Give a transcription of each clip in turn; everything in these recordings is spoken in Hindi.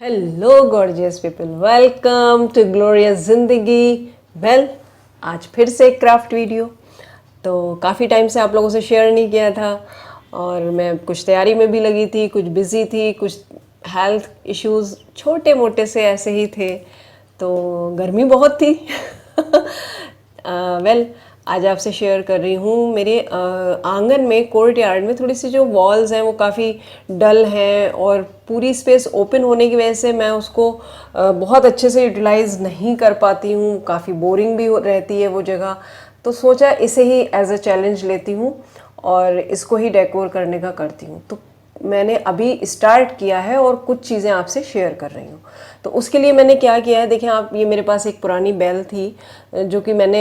Hello gorgeous people, welcome to glorious Zindagi. Well, आज फिर से एक क्राफ्ट वीडियो। तो काफ़ी टाइम से आप लोगों से शेयर नहीं किया था और मैं कुछ तैयारी में भी लगी थी, कुछ बिज़ी थी, कुछ हेल्थ इश्यूज़ छोटे मोटे से ऐसे ही थे। तो गर्मी बहुत थी। वेल, आज आपसे शेयर कर रही हूँ मेरे आंगन में, कोर्ट यार्ड में थोड़ी सी जो वॉल्स हैं वो काफ़ी डल हैं और पूरी स्पेस ओपन होने की वजह से मैं उसको बहुत अच्छे से यूटिलाइज नहीं कर पाती हूँ। काफ़ी बोरिंग भी रहती है वो जगह। तो सोचा इसे ही एज अ चैलेंज लेती हूँ और इसको ही डेकोर करने का करती हूँ। तो मैंने अभी स्टार्ट किया है और कुछ चीज़ें आपसे शेयर कर रही हूँ। तो उसके लिए मैंने क्या किया है, देखिए आप, ये मेरे पास एक पुरानी बेल थी जो कि मैंने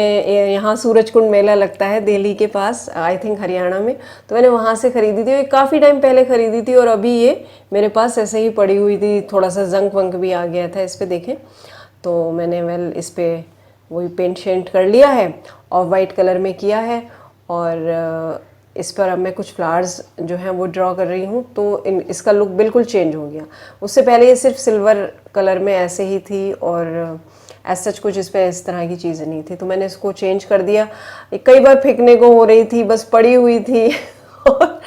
यहाँ सूरजकुंड मेला लगता है दिल्ली के पास, आई थिंक हरियाणा में, तो मैंने वहाँ से ख़रीदी थी। ये काफ़ी टाइम पहले ख़रीदी थी और अभी ये मेरे पास ऐसे ही पड़ी हुई थी। थोड़ा सा जंग वंक भी आ गया था इस पर, देखें। तो मैंने इस पर वही पेंट शेंट कर लिया है, ऑफ वाइट कलर में किया है और इस पर अब मैं कुछ फ्लावर्स जो हैं वो ड्रॉ कर रही हूँ। तो इसका लुक बिल्कुल चेंज हो गया। उससे पहले ये सिर्फ सिल्वर कलर में ऐसे ही थी और ऐसा कुछ इस पर इस तरह की चीज़ें नहीं थी। तो मैंने इसको चेंज कर दिया। कई बार फेंकने को हो रही थी, बस पड़ी हुई थी और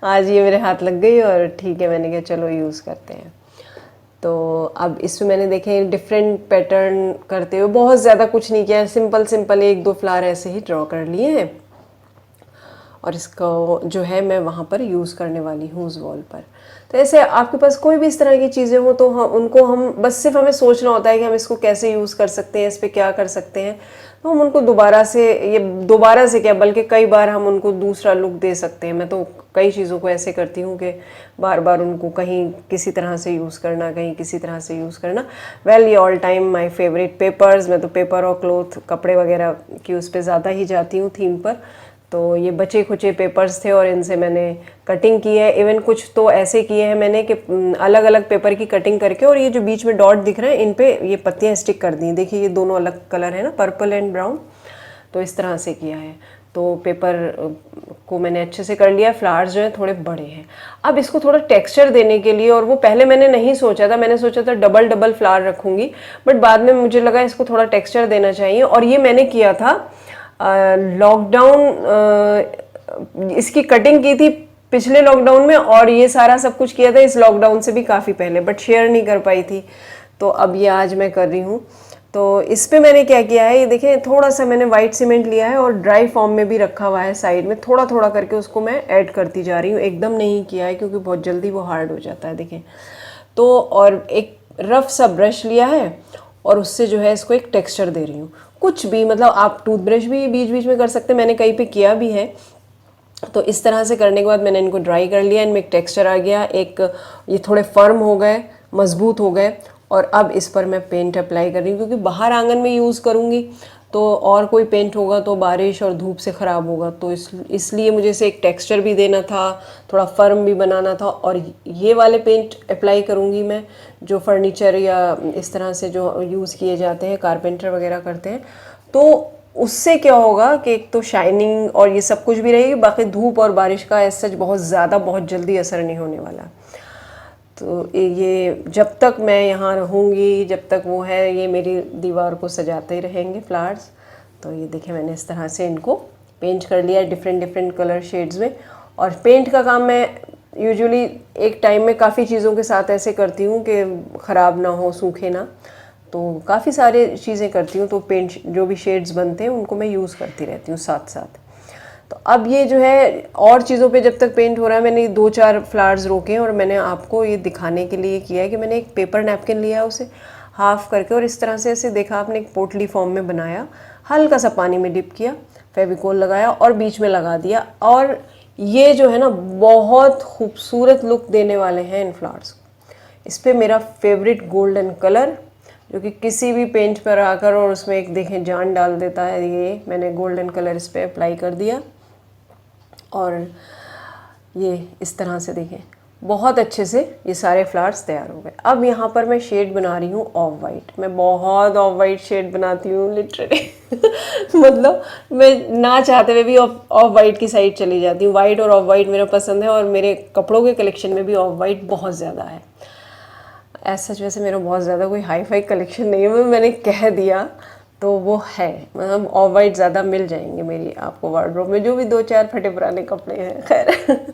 आज ये मेरे हाथ लग गई और ठीक है, मैंने कहा चलो यूज़ करते हैं। तो अब इसमें मैंने देखे डिफरेंट पैटर्न करते हुए, बहुत ज़्यादा कुछ नहीं किया, सिंपल सिंपल एक दो फ्लावर ऐसे ही ड्रॉ कर लिए हैं और इसको जो है मैं वहाँ पर यूज़ करने वाली हूँ उस वॉल पर। तो ऐसे आपके पास कोई भी इस तरह की चीज़ें हो तो उनको हम बस सिर्फ हमें सोचना होता है कि हम इसको कैसे यूज़ कर सकते हैं, इस पर क्या कर सकते हैं। तो हम उनको दोबारा से क्या, बल्कि कई बार हम उनको दूसरा लुक दे सकते हैं। मैं तो कई चीज़ों को ऐसे करती हूँ कि बार बार उनको कहीं किसी तरह से यूज़ करना, कहीं किसी तरह से यूज़ करना। वेल, ये all time my favourite papers. मैं तो पेपर और क्लॉथ, कपड़े वगैरह की उस पर ज़्यादा ही जाती हूँ थीम पर। तो ये बचे खुचे पेपर्स थे और इनसे मैंने कटिंग की है। इवन कुछ तो ऐसे किए हैं मैंने कि अलग अलग पेपर की कटिंग करके, और ये जो बीच में डॉट दिख रहे हैं इन पे ये पत्तियां स्टिक कर दी। देखिए ये दोनों अलग कलर है ना, पर्पल एंड ब्राउन। तो इस तरह से किया है। तो पेपर को मैंने अच्छे से कर लिया। फ्लावर्स जो हैं थोड़े बड़े हैं। अब इसको थोड़ा टेक्सचर देने के लिए, और वो पहले मैंने नहीं सोचा था, मैंने सोचा था डबल डबल फ्लावर रखूँगी, बट बाद में मुझे लगा इसको थोड़ा टेक्सचर देना चाहिए। और ये मैंने किया था लॉकडाउन, इसकी कटिंग की थी पिछले लॉकडाउन में और ये सारा सब कुछ किया था इस लॉकडाउन से भी काफ़ी पहले, बट शेयर नहीं कर पाई थी। तो अब ये आज मैं कर रही हूँ। तो इस पे मैंने क्या किया है, ये देखें, थोड़ा सा मैंने वाइट सीमेंट लिया है और ड्राई फॉर्म में भी रखा हुआ है साइड में। थोड़ा थोड़ा करके उसको मैं ऐड करती जा रही हूँ, एकदम नहीं किया है क्योंकि बहुत जल्दी वो हार्ड हो जाता है, देखें। तो और एक रफ सा ब्रश लिया है और उससे जो है इसको एक टेक्सचर दे रही हूँ। कुछ भी, मतलब आप टूथब्रश भी बीच बीच में कर सकते हैं, मैंने कहीं पे किया भी है। तो इस तरह से करने के बाद मैंने इनको ड्राई कर लिया, इनमें एक टेक्सचर आ गया, एक ये थोड़े फर्म हो गए, मजबूत हो गए। और अब इस पर मैं पेंट अप्लाई कर रही हूँ क्योंकि बाहर आंगन में यूज़ करूँगी तो और कोई पेंट होगा तो बारिश और धूप से ख़राब होगा। तो इसलिए मुझे इसे एक टेक्सचर भी देना था, थोड़ा फर्म भी बनाना था। और ये वाले पेंट अप्लाई करूँगी मैं जो फर्नीचर या इस तरह से जो यूज़ किए जाते हैं, कारपेंटर वगैरह करते हैं। तो उससे क्या होगा कि एक तो शाइनिंग और ये सब कुछ भी रहेगी, बाकी धूप और बारिश का ऐसा बहुत ज़्यादा बहुत जल्दी असर नहीं होने वाला। तो ये जब तक मैं यहाँ रहूँगी, जब तक वो है, ये मेरी दीवार को सजाते ही रहेंगे फ्लावर्स। तो ये देखें, मैंने इस तरह से इनको पेंट कर लिया डिफरेंट डिफरेंट कलर शेड्स में। और पेंट का काम मैं यूजुअली एक टाइम में काफ़ी चीज़ों के साथ ऐसे करती हूँ कि ख़राब ना हो, सूखे ना। तो काफ़ी सारे चीज़ें करती हूँ। तो पेंट जो भी शेड्स बनते हैं उनको मैं यूज़ करती रहती हूँ साथ साथ। तो अब ये जो है और चीज़ों पे जब तक पेंट हो रहा है, मैंने दो चार फ्लावर्स रोके हैं और मैंने आपको ये दिखाने के लिए किया है कि मैंने एक पेपर नैपकिन लिया, उसे हाफ करके और इस तरह से ऐसे देखा आपने, एक पोटली फॉर्म में बनाया, हल्का सा पानी में डिप किया, फेविकोल लगाया और बीच में लगा दिया। और ये जो है ना बहुत खूबसूरत लुक देने वाले हैं इन फ्लावर्स को। इस पर मेरा फेवरेट गोल्डन कलर जो कि किसी भी पेंट पर आकर और उसमें एक देखें जान डाल देता है, ये मैंने गोल्डन कलर इस पर अप्लाई कर दिया। और ये इस तरह से देखें बहुत अच्छे से ये सारे फ्लावर्स तैयार हो गए। अब यहाँ पर मैं शेड बना रही हूँ ऑफ वाइट। मैं बहुत ऑफ वाइट शेड बनाती हूँ लिटरली। मतलब मैं ना चाहते हुए भी ऑफ वाइट की साइड चली जाती हूँ। वाइट और ऑफ वाइट मेरा पसंद है और मेरे कपड़ों के कलेक्शन में भी ऑफ वाइट बहुत ज़्यादा है। ऐसा वैसे मेरा बहुत ज़्यादा कोई हाई फाई कलेक्शन नहीं है, वो मैंने कह दिया तो वो है, मतलब ऑफ वाइट ज़्यादा मिल जाएंगे मेरी आपको वार्डरोब में, जो भी 2-4 फटे पुराने कपड़े हैं। खैर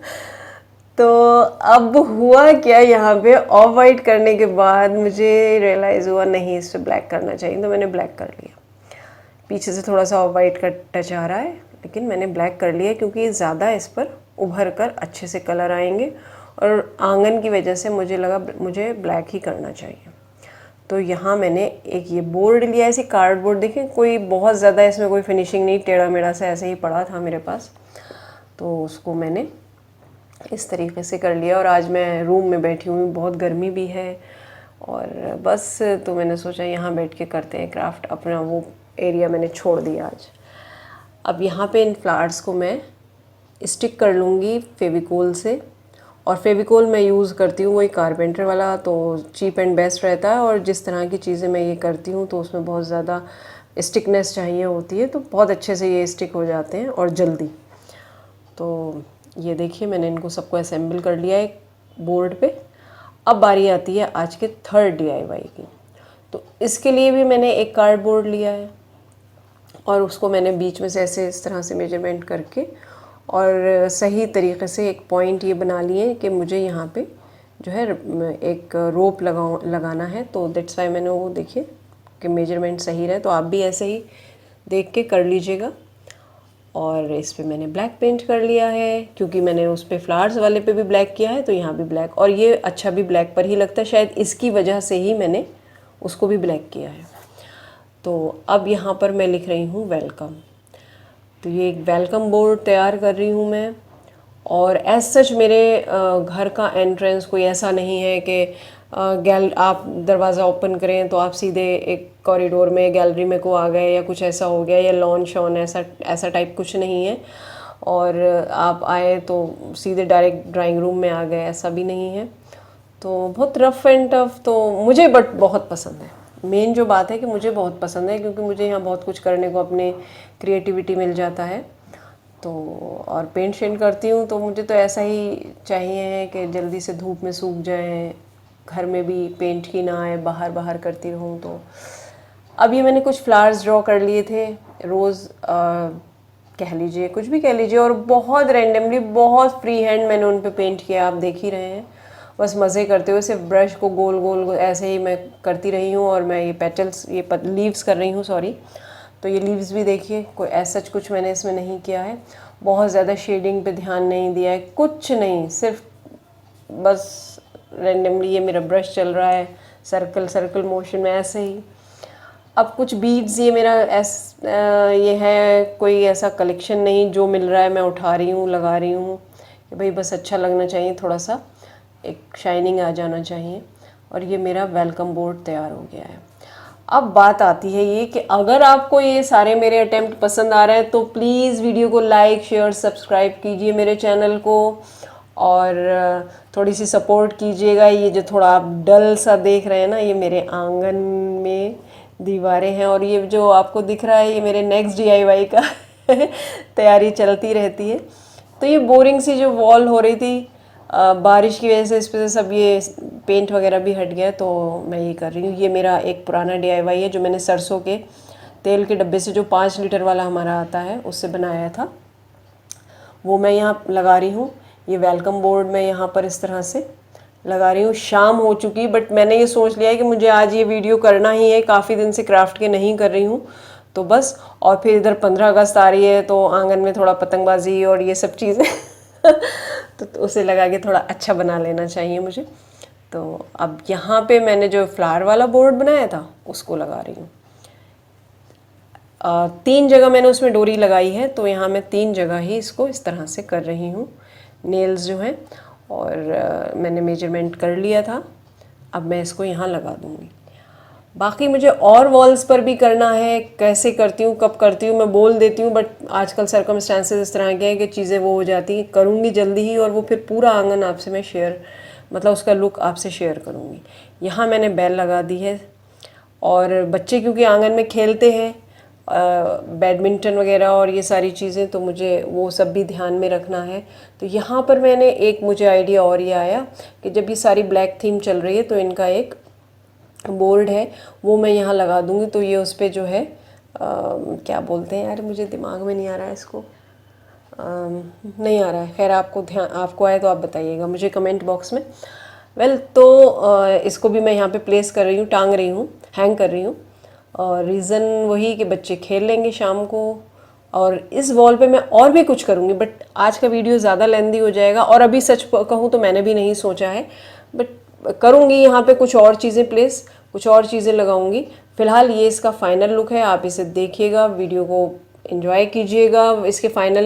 तो अब हुआ क्या, यहाँ पे ऑफ वाइट करने के बाद मुझे रियलाइज़ हुआ नहीं इस पर ब्लैक करना चाहिए, तो मैंने ब्लैक कर लिया। पीछे से थोड़ा सा ऑफ वाइट का टच आ रहा है, लेकिन मैंने ब्लैक कर लिया क्योंकि ज़्यादा इस पर उभर कर अच्छे से कलर आएंगे, और आंगन की वजह से मुझे लगा मुझे ब्लैक ही करना चाहिए। तो यहाँ मैंने एक ये बोर्ड लिया, ऐसे कार्डबोर्ड, देखें कोई बहुत ज़्यादा इसमें कोई फिनिशिंग नहीं, टेढ़ा मेढ़ा सा ऐसे ही पड़ा था मेरे पास, तो उसको मैंने इस तरीके से कर लिया। और आज मैं रूम में बैठी हुई, बहुत गर्मी भी है, और बस तो मैंने सोचा यहाँ बैठ के करते हैं क्राफ्ट। अपना वो एरिया मैंने छोड़ दिया आज। अब यहाँ पे इन फ्लावर्स को मैं स्टिक कर लूँगी फेविकोल से, और फेविकोल मैं यूज़ करती हूँ वही कारपेंटर वाला, तो चीप एंड बेस्ट रहता है। और जिस तरह की चीज़ें मैं ये करती हूँ तो उसमें बहुत ज़्यादा स्टिकनेस चाहिए होती है, तो बहुत अच्छे से ये स्टिक हो जाते हैं और जल्दी। तो ये देखिए मैंने इनको सबको असेंबल कर लिया है बोर्ड पे। अब बारी आती है आज के थर्ड DIY की। तो इसके लिए भी मैंने एक कार्डबोर्ड लिया है, और उसको मैंने बीच में से ऐसे इस तरह से मेजरमेंट करके और सही तरीके से एक पॉइंट ये बना लिए कि मुझे यहाँ पे जो है एक रोप लगाना है। तो दैट्स वाई मैंने वो, देखिए कि मेजरमेंट सही रहे, तो आप भी ऐसे ही देख के कर लीजिएगा। और इस पे मैंने ब्लैक पेंट कर लिया है, क्योंकि मैंने उस पे फ्लावर्स वाले पे भी ब्लैक किया है, तो यहाँ भी ब्लैक, और ये अच्छा भी ब्लैक पर ही लगता है, शायद इसकी वजह से ही मैंने उसको भी ब्लैक किया है। तो अब यहाँ पर मैं लिख रही हूँ वेलकम। तो ये एक वेलकम बोर्ड तैयार कर रही हूँ मैं। और एज सच मेरे घर का एंट्रेंस कोई ऐसा नहीं है कि आप दरवाज़ा ओपन करें तो आप सीधे एक कॉरिडोर में गैलरी में को आ गए, या कुछ ऐसा हो गया, या लॉन शॉन ऐसा टाइप कुछ नहीं है। और आप आए तो सीधे डायरेक्ट ड्राइंग रूम में आ गए, ऐसा भी नहीं है। तो बहुत रफ़ एंड टफ तो मुझे बट बहुत पसंद है। मेन जो बात है कि मुझे बहुत पसंद है, क्योंकि मुझे यहाँ बहुत कुछ करने को, अपने क्रिएटिविटी मिल जाता है। तो और पेंट शेंट करती हूँ तो मुझे तो ऐसा ही चाहिए है कि जल्दी से धूप में सूख जाए, घर में भी पेंट की ना आए, बाहर बाहर करती रहूँ। तो अब ये मैंने कुछ फ्लावर्स ड्रॉ कर लिए थे, रोज़ कह लीजिए, कुछ भी कह लीजिए, और बहुत रैंडमली, बहुत फ्री हैंड मैंने उन पे पेंट किया, आप देख ही रहे हैं। बस मज़े करते हुए सिर्फ ब्रश को गोल गोल ऐसे ही मैं करती रही हूँ। और मैं ये पेटल्स, ये लीव्स कर रही हूँ, सॉरी। तो ये लीव्स भी देखिए, कोई ऐसा कुछ मैंने इसमें नहीं किया है, बहुत ज़्यादा शेडिंग पे ध्यान नहीं दिया है, कुछ नहीं, सिर्फ बस रैंडमली ये मेरा ब्रश चल रहा है सर्कल सर्कल मोशन में ऐसे ही। अब कुछ बीड्स, ये मेरा ये है, कोई ऐसा कलेक्शन नहीं, जो मिल रहा है मैं उठा रही हूँ, लगा रही हूँ कि भाई बस अच्छा लगना चाहिए, थोड़ा सा एक शाइनिंग आ जाना चाहिए। और ये मेरा वेलकम बोर्ड तैयार हो गया है। अब बात आती है ये कि अगर आपको ये सारे मेरे अटेम्प्ट पसंद आ रहे हैं तो प्लीज़ वीडियो को लाइक शेयर सब्सक्राइब कीजिए मेरे चैनल को, और थोड़ी सी सपोर्ट कीजिएगा। ये जो थोड़ा आप डल सा देख रहे हैं ना, ये मेरे आंगन में दीवारें हैं, और ये जो आपको दिख रहा है ये मेरे नेक्स्ट DIY का तैयारी चलती रहती है। तो ये बोरिंग सी जो वॉल हो रही थी, बारिश की वजह से इस पर सब ये पेंट वगैरह भी हट गया, तो मैं ये कर रही हूँ। ये मेरा एक पुराना DIY है, जो मैंने सरसों के तेल के डब्बे से, जो 5 लीटर वाला हमारा आता है, उससे बनाया था, वो मैं यहाँ लगा रही हूँ। ये वेलकम बोर्ड मैं यहाँ पर इस तरह से लगा रही हूँ। शाम हो चुकी, बट मैंने ये सोच लिया है कि मुझे आज ये वीडियो करना ही है, काफ़ी दिन से क्राफ्ट के नहीं कर रही हूँ, तो बस। और फिर इधर 15 अगस्त आ रही है, तो आंगन में थोड़ा पतंगबाजी और ये सब चीज़ें तो उसे लगा के थोड़ा अच्छा बना लेना चाहिए मुझे। तो अब यहाँ पे मैंने जो फ्लावर वाला बोर्ड बनाया था उसको लगा रही हूँ। 3 जगह मैंने उसमें डोरी लगाई है, तो यहाँ मैं 3 जगह ही इसको इस तरह से कर रही हूँ, नेल्स जो हैं। और मैंने मेजरमेंट कर लिया था, अब मैं इसको यहाँ लगा दूँगी। बाकी मुझे और वॉल्स पर भी करना है, कैसे करती हूँ, कब करती हूँ, मैं बोल देती हूँ, बट आजकल सर्कमस्टांसेस इस तरह के हैं कि चीज़ें वो हो जाती हैं। करूँगी जल्दी ही, और वो फिर पूरा आंगन आपसे मैं शेयर, मतलब उसका लुक आपसे शेयर करूँगी। यहाँ मैंने बेल लगा दी है, और बच्चे क्योंकि आंगन में खेलते हैं बैडमिंटन वगैरह और ये सारी चीज़ें, तो मुझे वो सब भी ध्यान में रखना है। तो यहाँ पर मैंने एक मुझे आइडिया और ये आया कि जब ये सारी ब्लैक थीम चल रही है तो इनका एक बोर्ड है वो मैं यहाँ लगा दूँगी, तो ये उस पर जो है क्या बोलते हैं यार, मुझे दिमाग में नहीं आ रहा है इसको, नहीं आ रहा है। खैर आपको आए तो आप बताइएगा मुझे कमेंट बॉक्स में। तो इसको भी मैं यहाँ पे प्लेस कर रही हूँ, टांग रही हूँ, हैंग कर रही हूँ। और रीज़न वही कि बच्चे खेल लेंगे शाम को। और इस वॉल पे मैं और भी कुछ करूँगी, बट आज का वीडियो ज़्यादा लेंदी हो जाएगा, और अभी सच कहूँ तो मैंने भी नहीं सोचा है, बट करूँगी यहाँ पे कुछ और चीज़ें प्लेस, कुछ और चीज़ें लगाऊंगी। फ़िलहाल ये इसका फाइनल लुक है, आप इसे देखिएगा, वीडियो को एंजॉय कीजिएगा, इसके फाइनल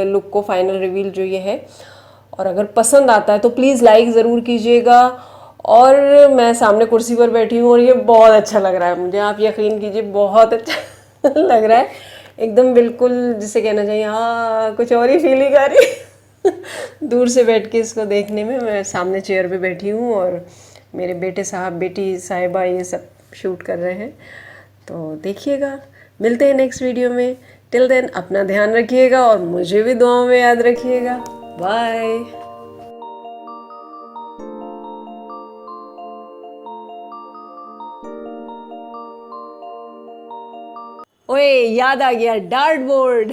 लुक को, फाइनल रिवील जो ये है। और अगर पसंद आता है तो प्लीज़ लाइक ज़रूर कीजिएगा। और मैं सामने कुर्सी पर बैठी हूँ और ये बहुत अच्छा लग रहा है मुझे, आप यकीन कीजिए बहुत अच्छा लग रहा है एकदम, बिल्कुल जिसे कहना चाहिए हाँ कुछ और ही फीलिंग आ रही है दूर से बैठ के इसको देखने में। मैं सामने चेयर पे बैठी हूँ और मेरे बेटे साहब, बेटी साहिबा ये सब शूट कर रहे हैं। तो देखिएगा, मिलते हैं नेक्स्ट वीडियो में। टिल देन अपना ध्यान रखिएगा और मुझे भी दुआओं में याद रखिएगा। बाय। ओए याद आ गया, डार्ट बोर्ड